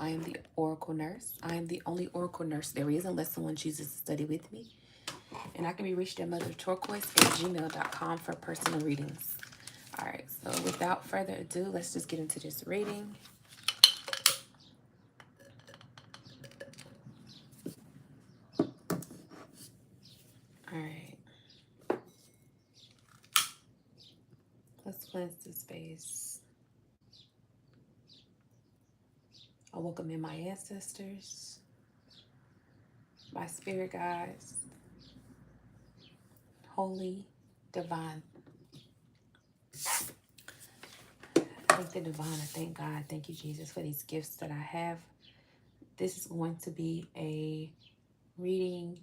I am the Oracle Nurse. I am the only Oracle Nurse there is unless someone chooses to study with me. And I can be reached at motherturquoise@gmail.com for personal readings. All right, so without further ado, let's just get into this reading. All right. Let's cleanse the space. I welcome in my ancestors, my spirit guides, holy, divine. Thank the divine. I thank God. Thank you, Jesus, for these gifts that I have. This is going to be a reading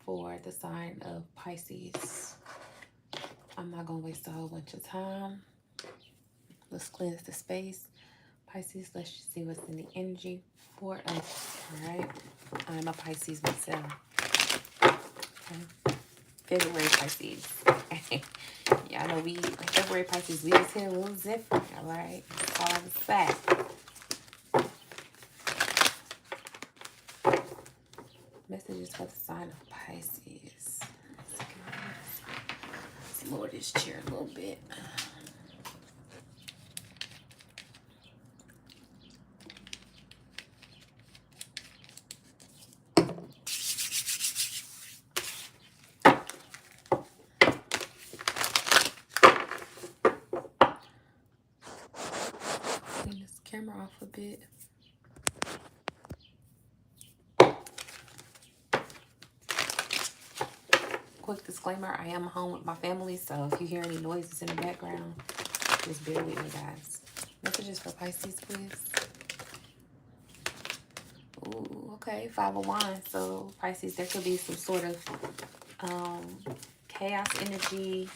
for the sign of Pisces. I'm not going to waste a whole bunch of time. Let's cleanse the space. Pisces, let's just see what's in the energy for us. All right. I'm a Pisces myself. Okay. February Pisces. Yeah, I know February Pisces, we just hit a little different. All right. That's all I was saying. Messages for the sign of Pisces. Let's lower this chair a little bit. Clean this camera off a bit. Quick disclaimer, I am home with my family, so if you hear any noises in the background, just bear with me, guys. Messages for Pisces, please. Ooh, okay, 5 of Wands. So, Pisces, there could be some sort of chaos energy,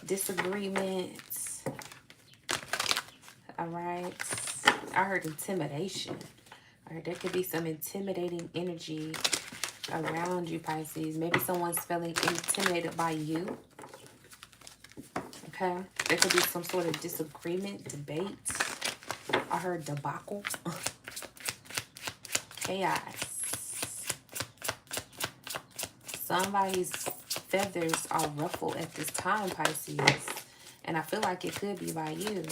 disagreements. All right. I heard intimidation. All right, there could be some intimidating energy around you, Pisces. Maybe someone's feeling intimidated by you. Okay. There could be some sort of disagreement, debate. I heard debacle. Chaos. Somebody's feathers are ruffled at this time, Pisces. And I feel like it could be by you.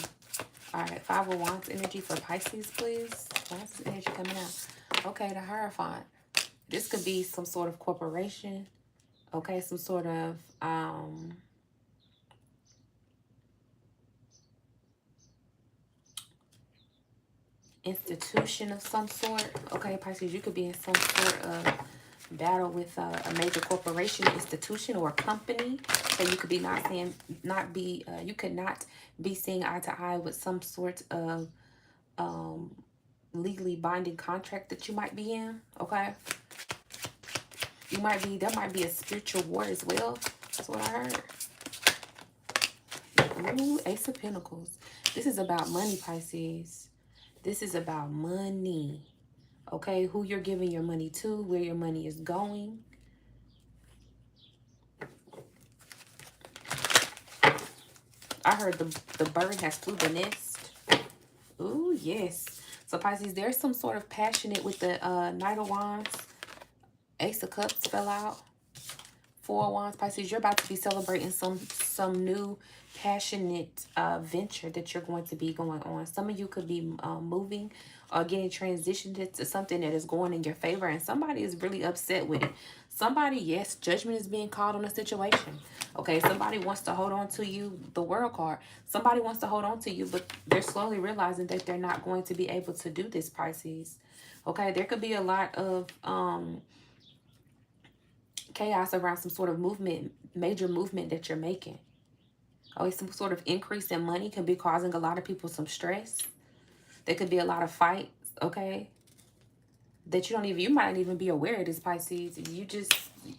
All right, 5 of Wands energy for Pisces, please. Why is this energy coming out? Okay, the Hierophant. This could be some sort of corporation. Okay, some sort of institution of some sort. Okay, Pisces, you could be in some sort of battle with a major corporation, institution, or company. So you could be you could not be seeing eye to eye with some sort of legally binding contract that you might be in. Okay, there might be a spiritual war as well. That's what I heard. Ooh, Ace of Pentacles. This is about money, Pisces. This is about money. Okay, who you're giving your money to, where your money is going. I heard the bird has flew the nest. Ooh, yes. So, Pisces, there's some sort of passionate with the Knight of Wands. Ace of Cups fell out. 4 of Wands, Pisces, you're about to be celebrating some new passionate venture that you're going to be going on. Some of you could be moving or getting transitioned to something that is going in your favor, and somebody is really upset with it. Somebody, yes, judgment is being called on a situation. Okay, somebody wants to hold on to you, the World card. Somebody wants to hold on to you, but they're slowly realizing that they're not going to be able to do this, Pisces. Okay, there could be a lot of chaos around some sort of movement, major movement that you're making. Always some sort of increase in money can be causing a lot of people some stress. There could be a lot of fights, okay? That you might not even be aware of this, Pisces.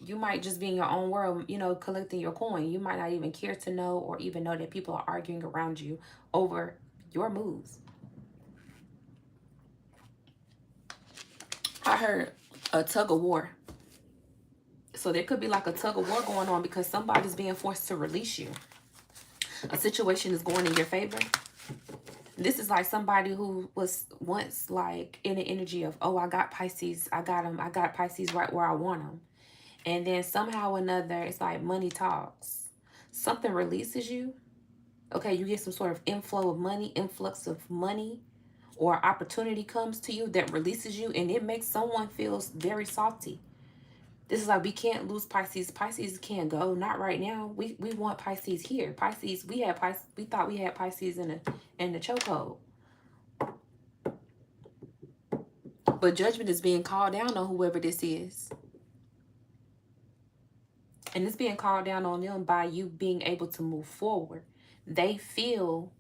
You might just be in your own world, you know, collecting your coin. You might not even care to know or even know that people are arguing around you over your moves. I heard a tug of war. So there could be like a tug of war going on because somebody's being forced to release you. A situation is going in your favor. This is like somebody who was once like in the energy of, oh, I got Pisces. I got them. I got Pisces right where I want them. And then somehow or another, it's like money talks. Something releases you. Okay, you get some sort of inflow of money, influx of money, or opportunity comes to you that releases you, and it makes someone feel very salty. This is like, we can't lose Pisces. Pisces can't go. Not right now. We want Pisces here. Pisces, we had Pisces. We thought we had Pisces in the chokehold. But judgment is being called down on whoever this is. And it's being called down on them by you being able to move forward. They feel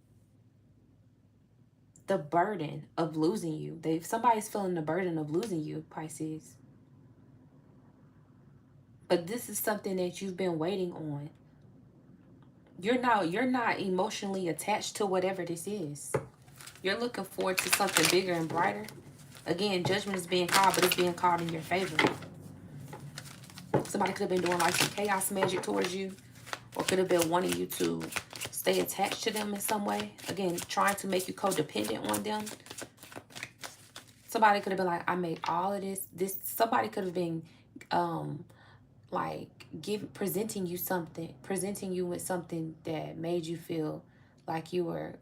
the burden of losing you. Somebody's feeling the burden of losing you, Pisces. But this is something that you've been waiting on. You're not emotionally attached to whatever this is. You're looking forward to something bigger and brighter. Again, judgment is being called, but it's being called in your favor. Somebody could have been doing like some chaos magic towards you, or could have been wanting you to stay attached to them in some way. Again, trying to make you codependent on them. Somebody could have been like, I made all of this. Somebody could have been like presenting you with something that made you feel like you were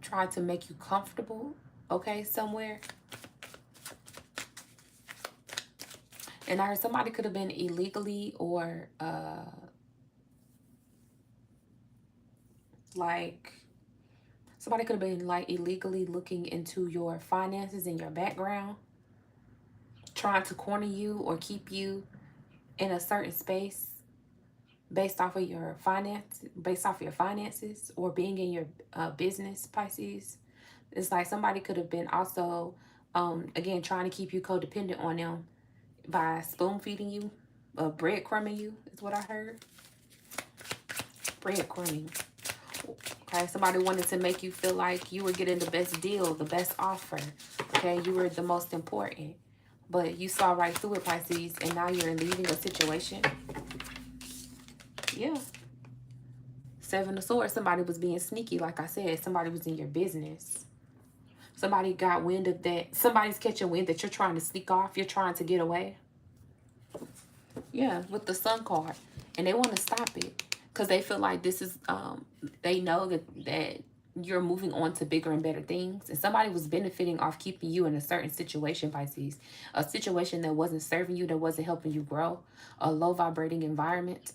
trying to make you comfortable, okay, somewhere. And I heard somebody could have been illegally or like somebody could have been like illegally looking into your finances and your background, trying to corner you or keep you in a certain space based off of your finances, or being in your business, Pisces. It's like somebody could have been also again trying to keep you codependent on them by spoon feeding you, breadcrumbing you is what I heard. Breadcrumbing. Okay, somebody wanted to make you feel like you were getting the best deal, the best offer. Okay, you were the most important. But you saw right through it, Pisces, and now you're leaving a situation. Yeah. Seven of Swords, somebody was being sneaky, like I said. Somebody was in your business. Somebody got wind of that. Somebody's catching wind that you're trying to sneak off. You're trying to get away. Yeah, with the Sun card. And they want to stop it. Because they feel like this is, they know that you're moving on to bigger and better things. And somebody was benefiting off keeping you in a certain situation, Pisces. A situation that wasn't serving you, that wasn't helping you grow. A low vibrating environment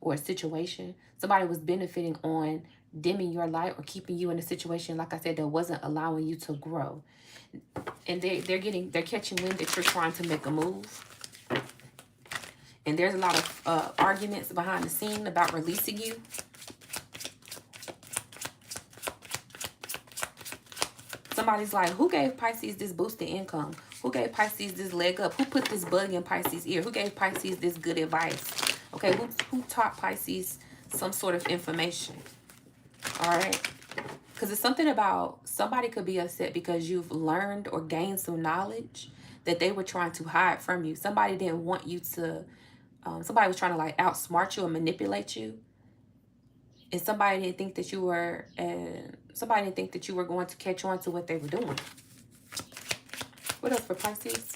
or a situation. Somebody was benefiting on dimming your light or keeping you in a situation, like I said, that wasn't allowing you to grow. And they're catching wind that you're trying to make a move. And there's a lot of arguments behind the scene about releasing you. Somebody's like, who gave Pisces this boost in income? Who gave Pisces this leg up? Who put this bug in Pisces' ear? Who gave Pisces this good advice? Okay, who taught Pisces some sort of information? All right. Because it's something about somebody could be upset because you've learned or gained some knowledge that they were trying to hide from you. Somebody didn't want you to, somebody was trying to like outsmart you and manipulate you. And somebody didn't think that you were, going to catch on to what they were doing. What else for Pisces?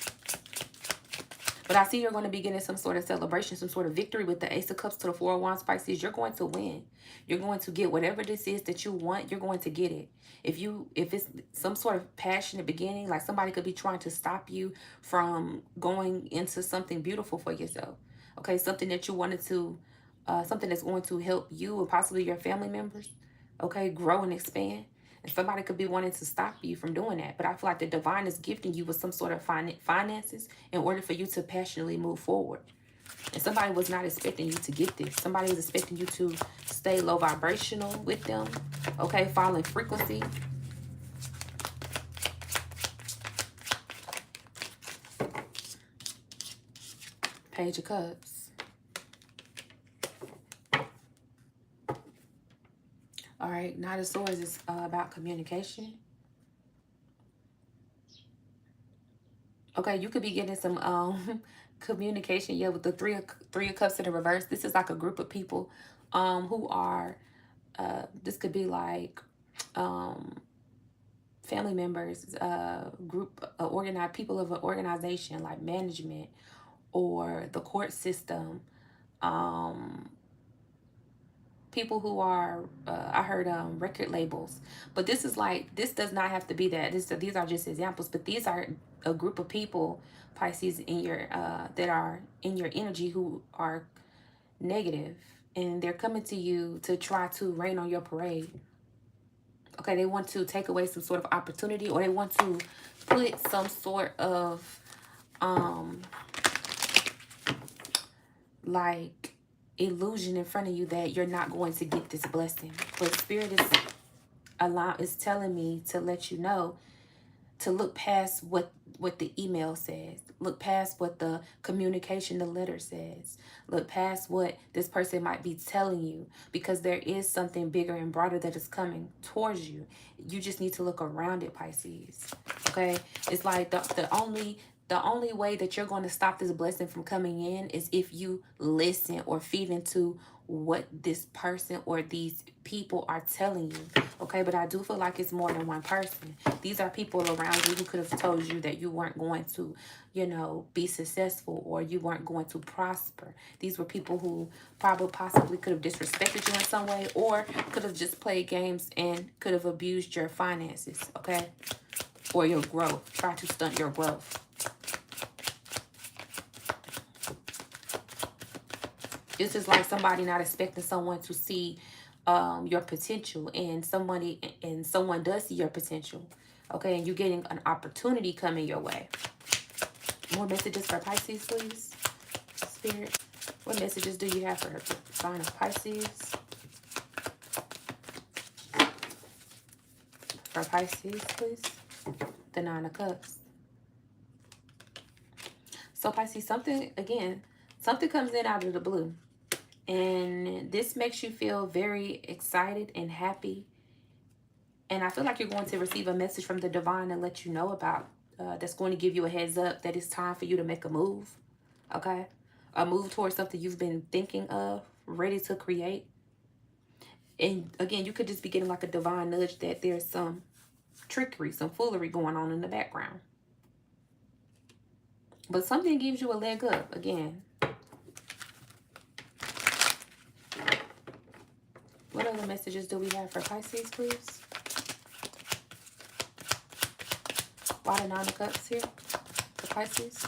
But I see you're going to be getting some sort of celebration, some sort of victory with the Ace of Cups to the Four of Wands, Pisces. You're going to win. You're going to get whatever this is that you want. You're going to get it. If it's some sort of passionate beginning, like somebody could be trying to stop you from going into something beautiful for yourself. Okay, something that you wanted to, something that's going to help you or possibly your family members, okay, grow and expand. And somebody could be wanting to stop you from doing that. But I feel like the divine is gifting you with some sort of finances in order for you to passionately move forward. And somebody was not expecting you to get this. Somebody was expecting you to stay low vibrational with them. Okay, fall in frequency. Page of Cups. All right, Knight of Swords is about communication. Okay, you could be getting some communication, yeah, with the three of Cups in the reverse. This is like a group of people who are, this could be like family members, group, organized people of an organization like management or the court system, um, people who are, I heard record labels, but this is like, this does not have to be that. These are just examples, but these are a group of people, Pisces, in your that are in your energy who are negative, and they're coming to you to try to rain on your parade. Okay, they want to take away some sort of opportunity, or they want to put some sort of like illusion in front of you that you're not going to get this blessing. But Spirit is telling me to let you know to look past what the email says. Look past what the communication, the letter says. Look past what this person might be telling you, because there is something bigger and broader that is coming towards you. You just need to look around it, Pisces. Okay? It's like the only way that you're going to stop this blessing from coming in is if you listen or feed into what this person or these people are telling you. Okay, but I do feel like it's more than one person. These are people around you who could have told you that you weren't going to, you know, be successful, or you weren't going to prosper. These were people who possibly could have disrespected you in some way, or could have just played games and could have abused your finances, okay? Or your growth, try to stunt your growth. This is like somebody not expecting someone to see your potential, and someone does see your potential, okay, and you're getting an opportunity coming your way. More messages for Pisces, please, Spirit. What messages do you have for the sign of Pisces? For Pisces, please. The Nine of Cups. So Pisces, something comes in out of the blue. And this makes you feel very excited and happy. And I feel like you're going to receive a message from the divine to let you know about, that's going to give you a heads up that it's time for you to make a move. Okay? A move towards something you've been thinking of, ready to create. And again, you could just be getting like a divine nudge that there's some trickery, some foolery going on in the background. But something gives you a leg up again. What other messages do we have for Pisces, please? Why the Nine of Cups here for Pisces?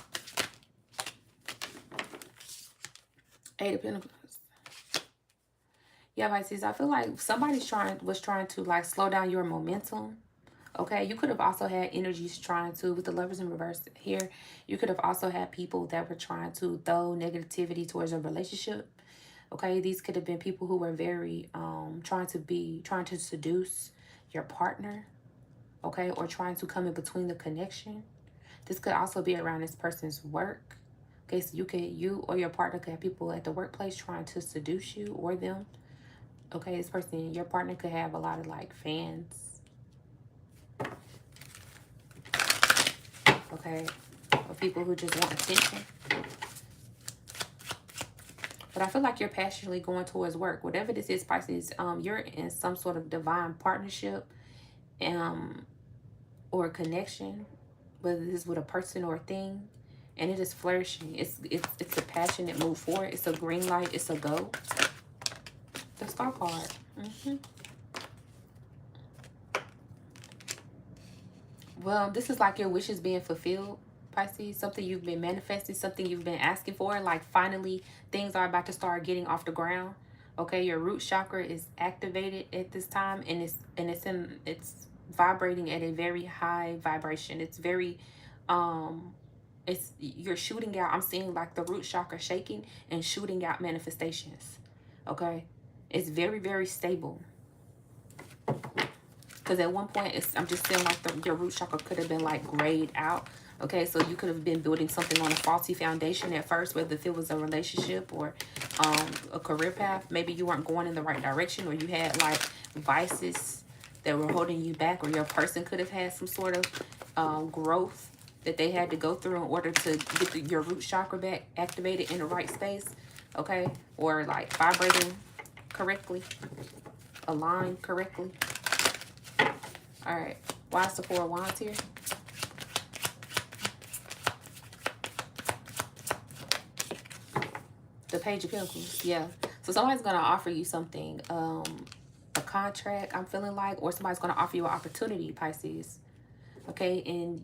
Eight of Pentacles. Yeah, Pisces, I feel like somebody was trying to like slow down your momentum. Okay, you could have also had energies trying to, with the Lovers in reverse here, you could have also had people that were trying to throw negativity towards a relationship. Okay, these could have been people who were very trying to seduce your partner, okay, or trying to come in between the connection. This could also be around this person's work. Okay, so you or your partner could have people at the workplace trying to seduce you or them. Okay, this person, your partner, could have a lot of like fans. Okay, or people who just want attention. But I feel like you're passionately going towards work. Whatever this is, Pisces, you're in some sort of divine partnership or connection, whether this is with a person or a thing, and it is flourishing. It's a passionate move forward. It's a green light. It's a go. The Star card. Well, this is like your wishes being fulfilled, Pisces. Something you've been manifesting, something you've been asking for. Like finally, things are about to start getting off the ground. Okay, your root chakra is activated at this time, and it's vibrating at a very high vibration. It's very, you're shooting out. I'm seeing like the root chakra shaking and shooting out manifestations. Okay, it's very, very stable. Because at one point, I'm just feeling like your root chakra could have been like grayed out. Okay, so you could have been building something on a faulty foundation at first, whether if it was a relationship or a career path. Maybe you weren't going in the right direction, or you had like vices that were holding you back, or your person could have had some sort of growth that they had to go through in order to get your root chakra back activated in the right space. Okay, or like vibrating correctly, aligned correctly. All right. Why is the Four of Wands here? The Page of Pentacles. Yeah. So somebody's going to offer you something. A contract, I'm feeling like. Or somebody's going to offer you an opportunity, Pisces. Okay. And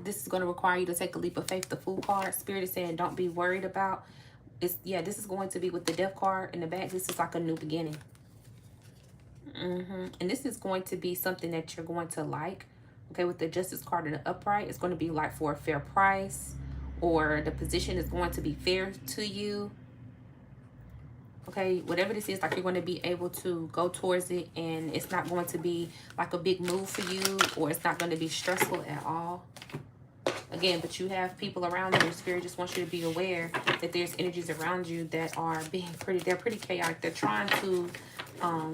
this is going to require you to take a leap of faith. The Fool card. Spirit is saying don't be worried about. Yeah, this is going to be with the Death card in the back. This is like a new beginning. And this is going to be something that you're going to like. Okay, with the Justice card in the upright, it's going to be like for a fair price, or the position is going to be fair to you. Okay, whatever this is, like you're going to be able to go towards it, and it's not going to be like a big move for you, or it's not going to be stressful at all. Again, but you have people around you. Spirit just wants you to be aware that there's energies around you that are being they're pretty chaotic. They're trying to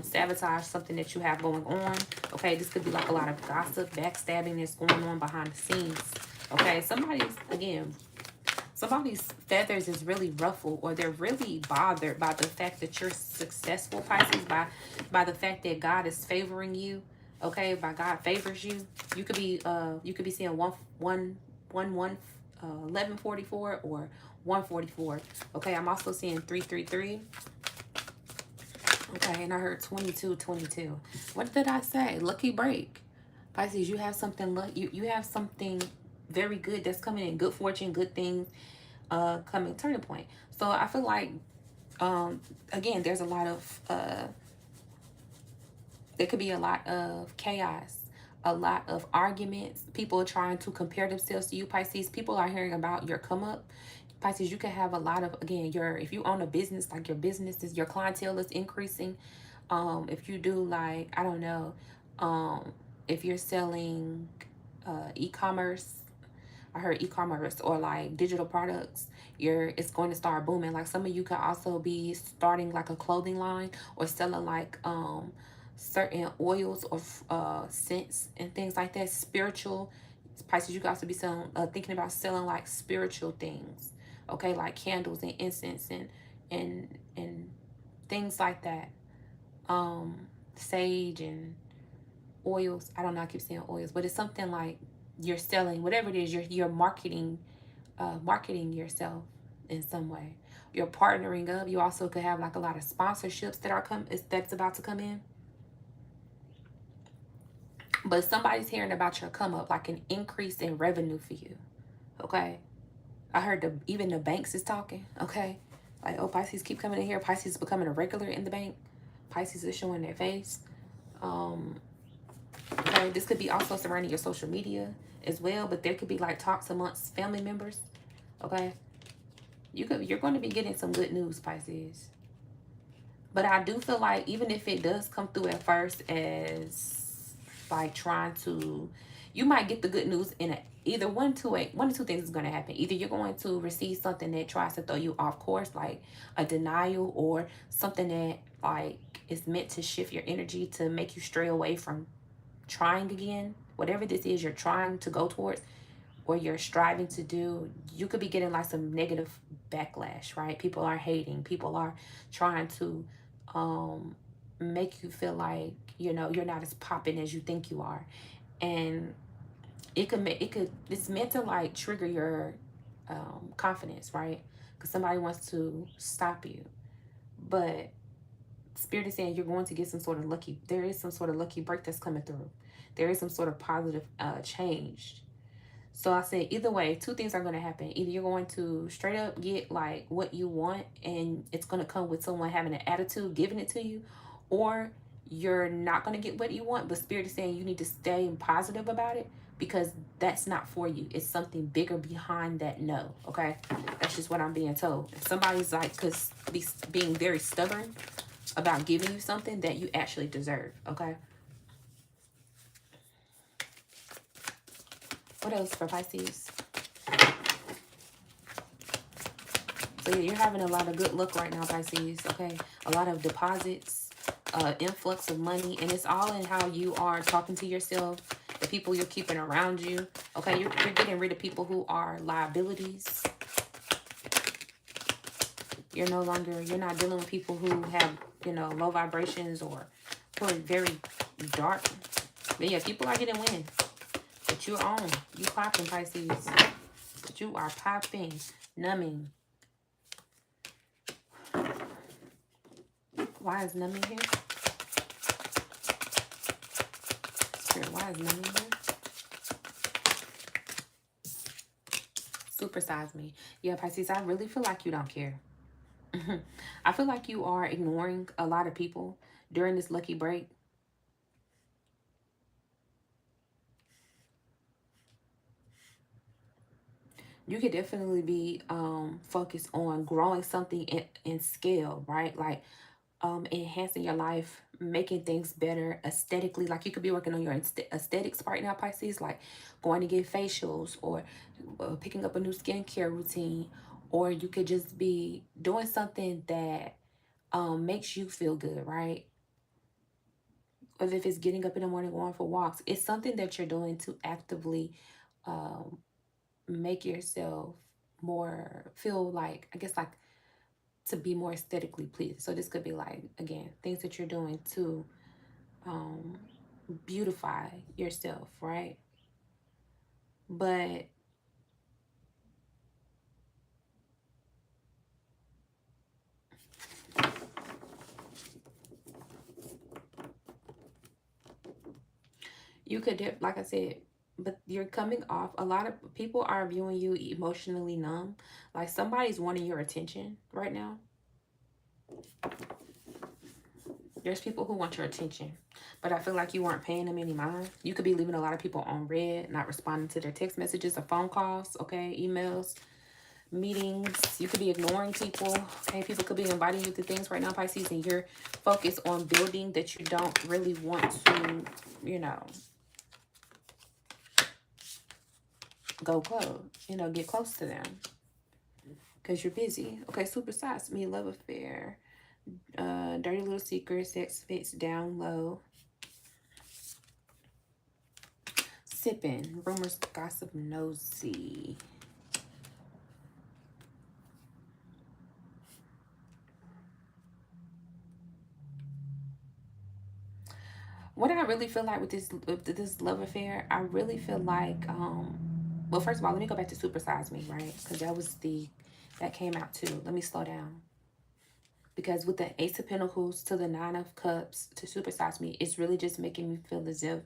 sabotage something that you have going on. Okay, this could be like a lot of gossip, backstabbing that's going on behind the scenes. Okay, somebody's feathers is really ruffled, or they're really bothered by the fact that you're successful, Pisces, by the fact that God is favoring you. Okay, by God favors you. You could be seeing 1144 or 144. Okay, I'm also seeing 333. Okay, and I heard 2222. What did I say? Lucky break. Pisces, you have something, you have something very good that's coming in. Good fortune, good things coming, turning point. So I feel like, again, there's a lot of, there could be a lot of chaos, a lot of arguments, people trying to compare themselves to you, Pisces. People are hearing about your come up. Pisces, you can have a lot of, again, if you own a business, like your business is, your clientele is increasing. If you do, like, I don't know, if you're selling e-commerce, I heard e-commerce, or like digital products, it's going to start booming. Like some of you could also be starting like a clothing line, or selling like certain oils or scents and things like that. Spiritual, Pisces, you guys to be selling, thinking about selling like spiritual things. Okay, like candles and incense and things like that. Sage and oils. I don't know, I keep saying oils, but it's something like you're selling, whatever it is, you're marketing yourself in some way. You're partnering up. You also could have like a lot of sponsorships that's about to come in. But somebody's hearing about your come up, like an increase in revenue for you. Okay. I heard even the banks is talking. Okay. Like, oh, Pisces keep coming in here. Pisces is becoming a regular in the bank. Pisces is showing their face. Okay, this could be also surrounding your social media as well, but there could be like talks amongst family members. Okay. You're going to be getting some good news, Pisces. But I do feel like even if it does come through at first as like trying to, you might get the good news in either one of two things is going to happen. Either you're going to receive something that tries to throw you off course, like a denial, or something that like is meant to shift your energy to make you stray away from trying again. Whatever this is you're trying to go towards, or you're striving to do, you could be getting like some negative backlash, right? People are hating. People are trying to make you feel like, you're not as popping as you think you are. And it's meant to like trigger your confidence, right? Because somebody wants to stop you. But Spirit is saying you're going to get there is some sort of lucky break that's coming through. There is some sort of positive change. So I said, either way, two things are going to happen. Either you're going to straight up get like what you want, and it's going to come with someone having an attitude, giving it to you, or you're not going to get what you want, but Spirit is saying you need to stay positive about it, because that's not for you. It's something bigger behind that no, okay? That's just what I'm being told. If somebody's like, being very stubborn about giving you something that you actually deserve, okay? What else for Pisces? So yeah, you're having a lot of good luck right now, Pisces, okay? A lot of deposits, influx of money, and it's all in how you are talking to yourself, the people you're keeping around you, okay? You're getting rid of people who are liabilities. You're not dealing with people who have, low vibrations, or who are very dark. But yeah, people are getting wins. But you're on. You popping, Pisces. But you are popping. Numbing. Why is numbing here? Spirit, why is numbing here? Supersize me. Yeah, Pisces, I really feel like you don't care. I feel like you are ignoring a lot of people during this lucky break. You could definitely be focused on growing something in scale, right? Like enhancing your life, making things better aesthetically. Like you could be working on your aesthetics right now, Pisces, like going to get facials or picking up a new skincare routine, or you could just be doing something that makes you feel good, right? Or if it's getting up in the morning, going for walks, it's something that you're doing to actively um, make yourself more feel like, I guess, like to be more aesthetically pleased. So this could be like, again, things that you're doing to um, beautify yourself, right? But you could, like I said, but you're coming off, a lot of people are viewing you emotionally numb. Like somebody's wanting your attention right now. There's people who want your attention, but I feel like you weren't paying them any mind. You could be leaving a lot of people on red, not responding to their text messages or phone calls, okay, emails, meetings. You could be ignoring people, okay? People could be inviting you to things right now, Pisces, and you're focused on building that you don't really want to, you know, go close, get close to them because you're busy. Okay, super size me, love affair, dirty little secret, sex fits down low. Sipping, rumors, gossip, nosy. What I really feel like with this love affair, I really feel like, well, first of all, let me go back to Supersize Me, right? Because that came out too. Let me slow down. Because with the Ace of Pentacles to the Nine of Cups to Supersize Me, it's really just making me feel as if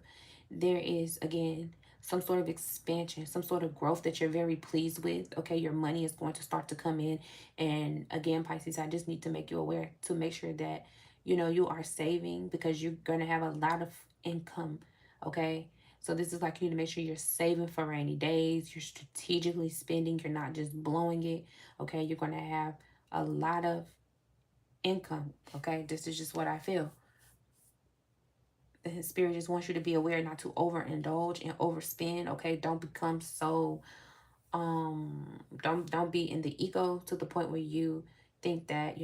there is, again, some sort of expansion, some sort of growth that you're very pleased with. Okay, your money is going to start to come in. And again, Pisces, I just need to make you aware to make sure that, you are saving because you're going to have a lot of income. Okay, so this is like you need to make sure you're saving for rainy days. You're strategically spending. You're not just blowing it. Okay, you're going to have a lot of income. Okay, this is just what I feel. The spirit just wants you to be aware not to overindulge and overspend. Okay, don't become so don't be in the ego to the point where you think that,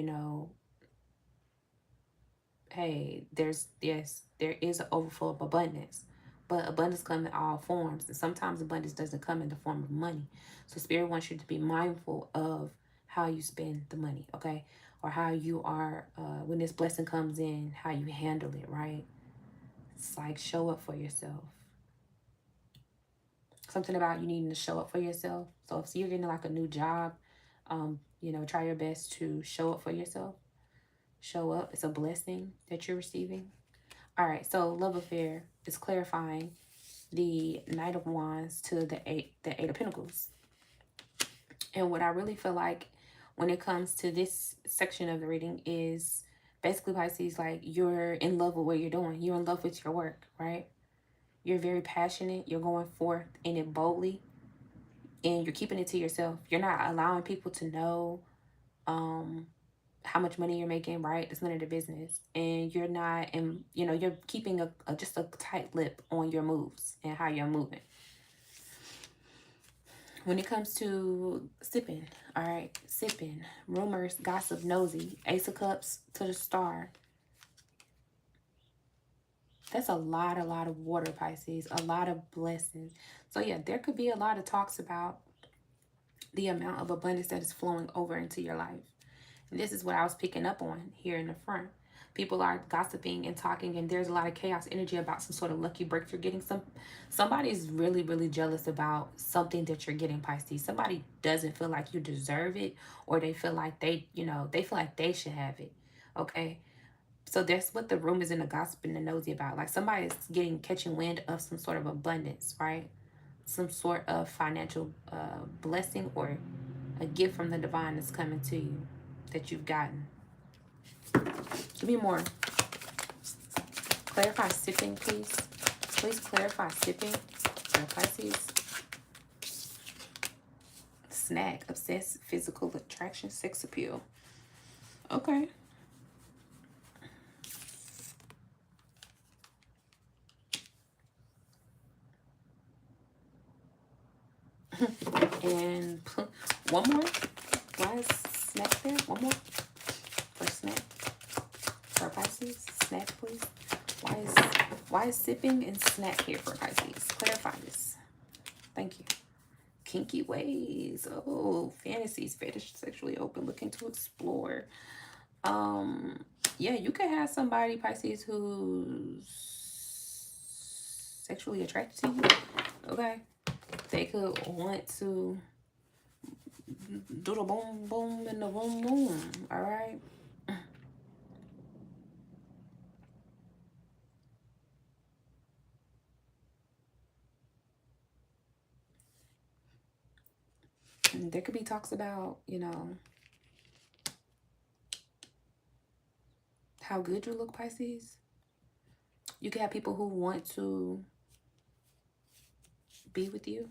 hey, there is an overflow of abundance, but abundance comes in all forms, and sometimes abundance doesn't come in the form of money. So spirit wants you to be mindful of how you spend the money, okay, or how you are when this blessing comes in, how you handle it, right? It's like show up for yourself. Something about you needing to show up for yourself. So if you're getting like a new job, try your best to show up for yourself. Show up. It's a blessing that you're receiving. All right, so love affair is clarifying the Knight of Wands to the Eight of Pentacles. And what I really feel like when it comes to this section of the reading is basically, Pisces, like you're in love with what you're doing. You're in love with your work, right? You're very passionate. You're going forth in it boldly, and you're keeping it to yourself. You're not allowing people to know how much money you're making, right? It's none of their business. And you're not, and you're keeping just a tight lip on your moves and how you're moving. When it comes to sipping, all right, sipping, rumors, gossip, nosy, Ace of Cups to the Star. That's a lot of water, Pisces, a lot of blessings. So yeah, there could be a lot of talks about the amount of abundance that is flowing over into your life. And this is what I was picking up on here in the front. People are gossiping and talking, and there's a lot of chaos energy about some sort of lucky breakthrough getting somebody's really, really jealous about something that you're getting, Pisces. Somebody doesn't feel like you deserve it, or they feel like they feel like they should have it. Okay. So that's what the rumors and the gossip and the nosy about. Like somebody's catching wind of some sort of abundance, right? Some sort of financial blessing or a gift from the divine that's coming to you that you've gotten. Give me more. Clarify sipping, please. Please clarify sipping for Pisces. Snack, obsessed, physical attraction, sex appeal. Okay. And one more. Why is snack there? One more for snack for Pisces. Snack, please. Why is sipping and snack here for Pisces? Clarify this. Thank you. Kinky ways. Oh, fantasies, fetish, sexually open, looking to explore. Yeah, you could have somebody, Pisces, who's sexually attracted to you. Okay. They could want to do the boom boom and the boom boom. All right. And there could be talks about, how good you look, Pisces. You could have people who want to be with you.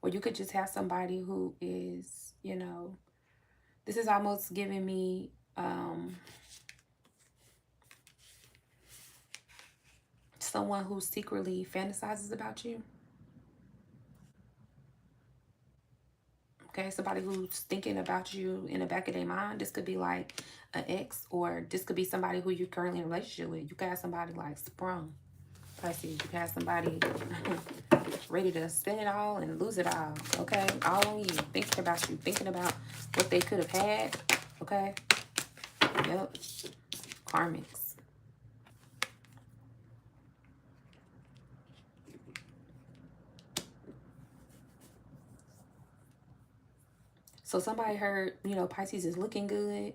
Or you could just have somebody who is, this is almost giving me someone who secretly fantasizes about you. Okay, somebody who's thinking about you in the back of their mind. This could be like an ex, or this could be somebody who you're currently in a relationship with. You could have somebody like sprung, Pisces. You could have somebody ready to spend it all and lose it all. Okay, all on you, thinking about you, thinking about what they could have had. Okay, yep, karmics. So somebody heard, Pisces is looking good.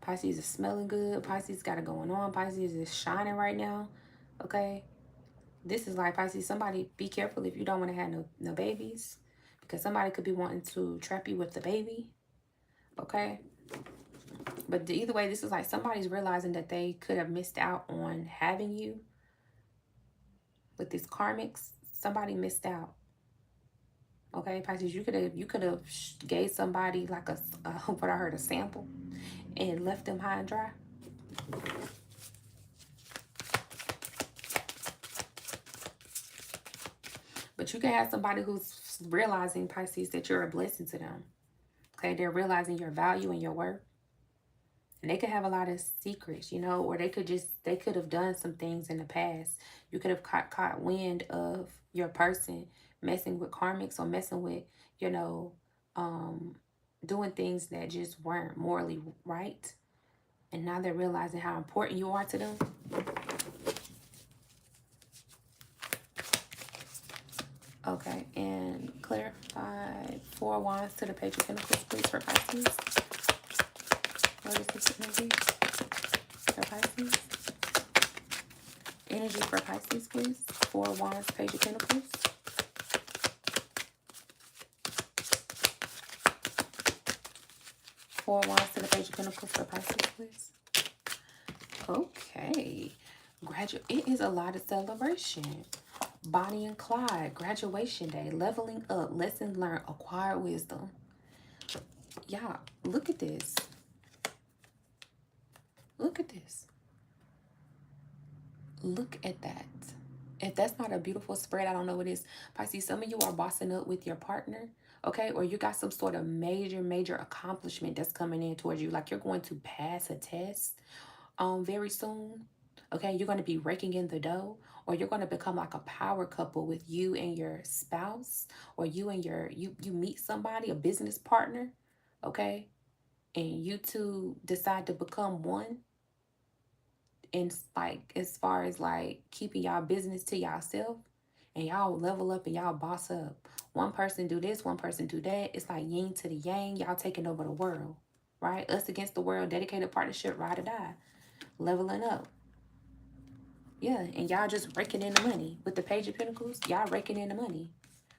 Pisces is smelling good. Pisces got it going on. Pisces is shining right now. Okay. This is like Pisces. Somebody be careful if you don't want to have no babies. Because somebody could be wanting to trap you with the baby. Okay. But either way, this is like somebody's realizing that they could have missed out on having you. With these karmics, somebody missed out. Okay, Pisces, you could have gave somebody like what I heard, a sample, and left them high and dry. But you can have somebody who's realizing, Pisces, that you're a blessing to them. Okay, they're realizing your value and your worth. And they could have a lot of secrets, or they could have done some things in the past. You could have caught wind of your person messing with karmics, or messing with, you know, um, doing things that just weren't morally right. And now they're realizing how important you are to them. Okay, and clarify 4 wands to the Page of Pentacles, please, for Pisces. What is this energy for Pisces? Energy for Pisces, please. 4 wands, Page of Pentacles. Four wands to the Page of Pentacles for Pisces, please. Okay. It is a lot of celebration. Bonnie and Clyde, graduation day, leveling up, lessons learned, acquired wisdom. Y'all, look at this. Look at this. Look at that. If that's not a beautiful spread, I don't know what is. Pisces, some of you are bossing up with your partner, okay? Or you got some sort of major accomplishment that's coming in towards you. Like you're going to pass a test very soon. Okay, you're going to be raking in the dough, or you're going to become like a power couple with you and your spouse, or you and you meet somebody, a business partner, okay? and you two decide to become one, and like as far as like keeping y'all business to yourself, and y'all level up and y'all boss up. One person do this, one person do that. It's like yin to the yang. Y'all taking over the world, right? Us against the world, dedicated partnership, ride or die, leveling up. Yeah, and y'all just raking in the money. With the Page of Pentacles, y'all raking in the money.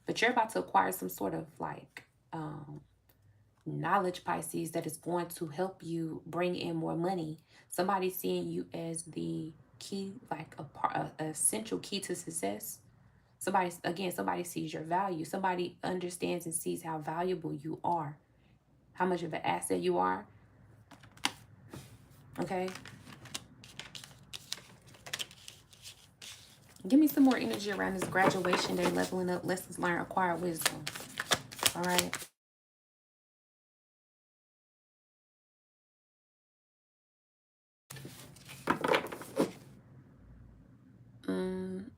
But you're about to acquire some sort of like knowledge, Pisces, that is going to help you bring in more money. Somebody's seeing you as the key, like a essential key to success. Somebody sees your value. Somebody understands and sees how valuable you are, how much of an asset you are. Okay. Give me some more energy around this graduation day, leveling up, lessons learned, acquire wisdom. All right.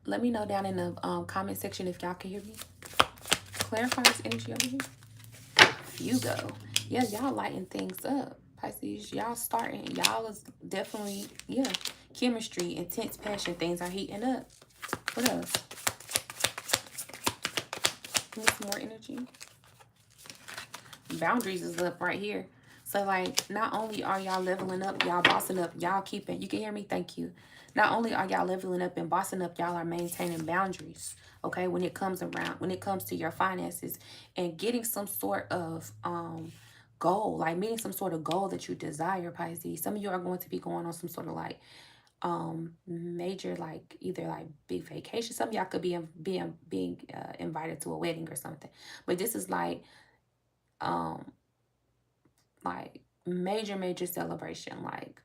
Let me know down in the comment section if y'all can hear me. Clarify this energy over here. You go. Yeah, y'all lighting things up. Pisces, y'all starting. Y'all is definitely, yeah. Chemistry, intense passion. Things are heating up. What else? Need some more energy. Boundaries is up right here. So like, not only are y'all leveling up, y'all bossing up, y'all keeping, you can hear me? Thank you. Not only are y'all leveling up and bossing up, y'all are maintaining boundaries. Okay, when it comes to your finances and getting some sort of goal, like meeting some sort of goal that you desire, Pisces. Some of you are going to be going on some sort of like major, like either like big vacation. Some of y'all could be being invited to a wedding or something. But this is like major celebration, like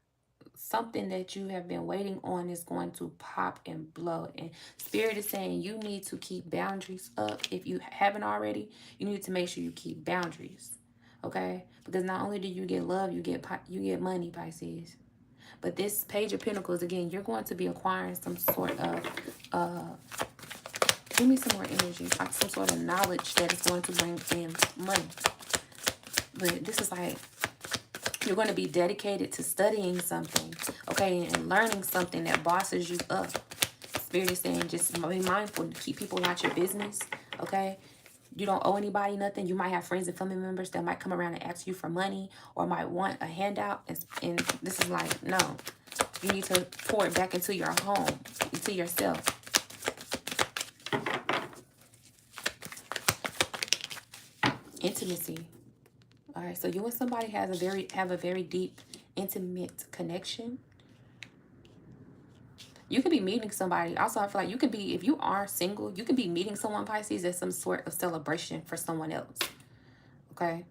something that you have been waiting on is going to pop and blow. And Spirit is saying you need to keep boundaries up. If you haven't already, you need to make sure you keep boundaries. Okay, because not only do you get love, you get money, Pisces. But this Page of Pentacles, again, you're going to be acquiring some sort of give me some more energy, like some sort of knowledge that is going to bring in money. But this is like, you're going to be dedicated to studying something, okay, and learning something that bosses you up. Spirit is saying just be mindful to keep people out your business, okay? You don't owe anybody nothing. You might have friends and family members that might come around and ask you for money or might want a handout. And this is like, no. You need to pour it back into your home, into yourself. Intimacy. All right, so you and somebody have a very deep, intimate connection. You could be meeting somebody. Also, I feel like you could be, if you are single, you could be meeting someone, Pisces, as some sort of celebration for someone else. Okay?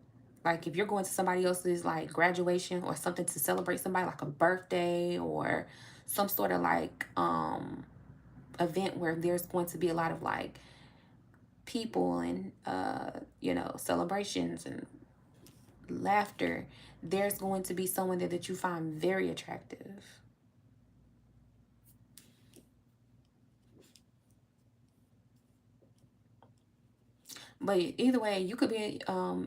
Like if you're going to somebody else's like graduation or something to celebrate somebody, like a birthday or some sort of like event where there's going to be a lot of like people and you know, celebrations and laughter, there's going to be someone there that you find very attractive. But either way, you could be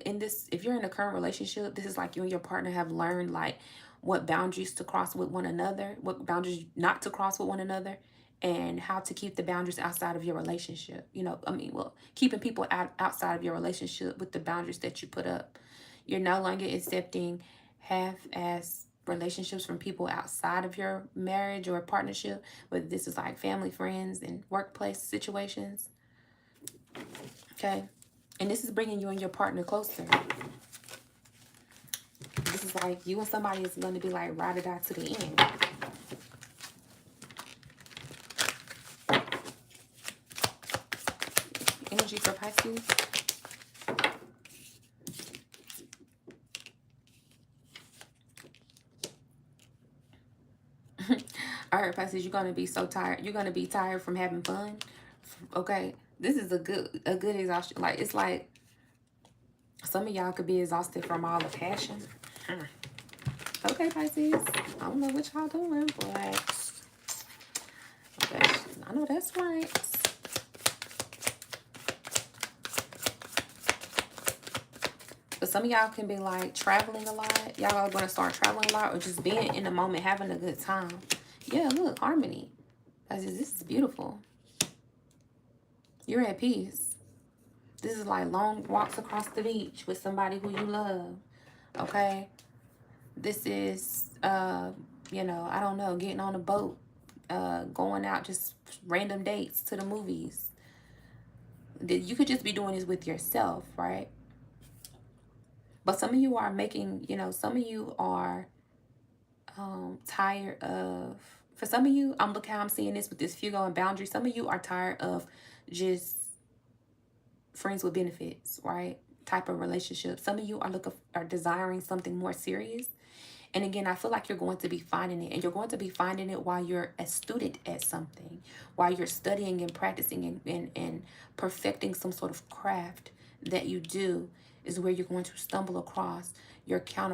in this, if you're in a current relationship, this is like you and your partner have learned like what boundaries to cross with one another, what boundaries not to cross with one another, and how to keep the boundaries outside of your relationship. You know, I mean, well, keeping people outside of your relationship with the boundaries that you put up. You're no longer accepting half-ass relationships from people outside of your marriage or partnership, whether this is like family, friends, and workplace situations. Okay? And this is bringing you and your partner closer. This is like you and somebody is going to be like ride or die to the end. Energy for Pisces. All right, Pisces, you're going to be so tired. You're going to be tired from having fun. Okay? This is a good exhaustion. Like, it's like some of y'all could be exhausted from all the passion. Okay, Pisces. I don't know what y'all doing, but okay, I know that's right. But some of y'all can be like traveling a lot. Y'all are going to start traveling a lot or just being in the moment, having a good time. Yeah, look, harmony. This is beautiful. You're at peace. This is like long walks across the beach with somebody who you love. Okay? This is, you know, I don't know, getting on a boat, going out, just random dates to the movies. You could just be doing this with yourself, right? But some of you are making, you know, some of you are tired of, for some of you, look how I'm seeing this with this Fugo and boundary. Some of you are tired of just friends with benefits, right? Type of relationship. Some of you are desiring something more serious. And again, I feel like you're going to be finding it. And you're going to be finding it while you're a student at something. While you're studying and practicing and perfecting some sort of craft that you do is where you're going to stumble across your counterpart.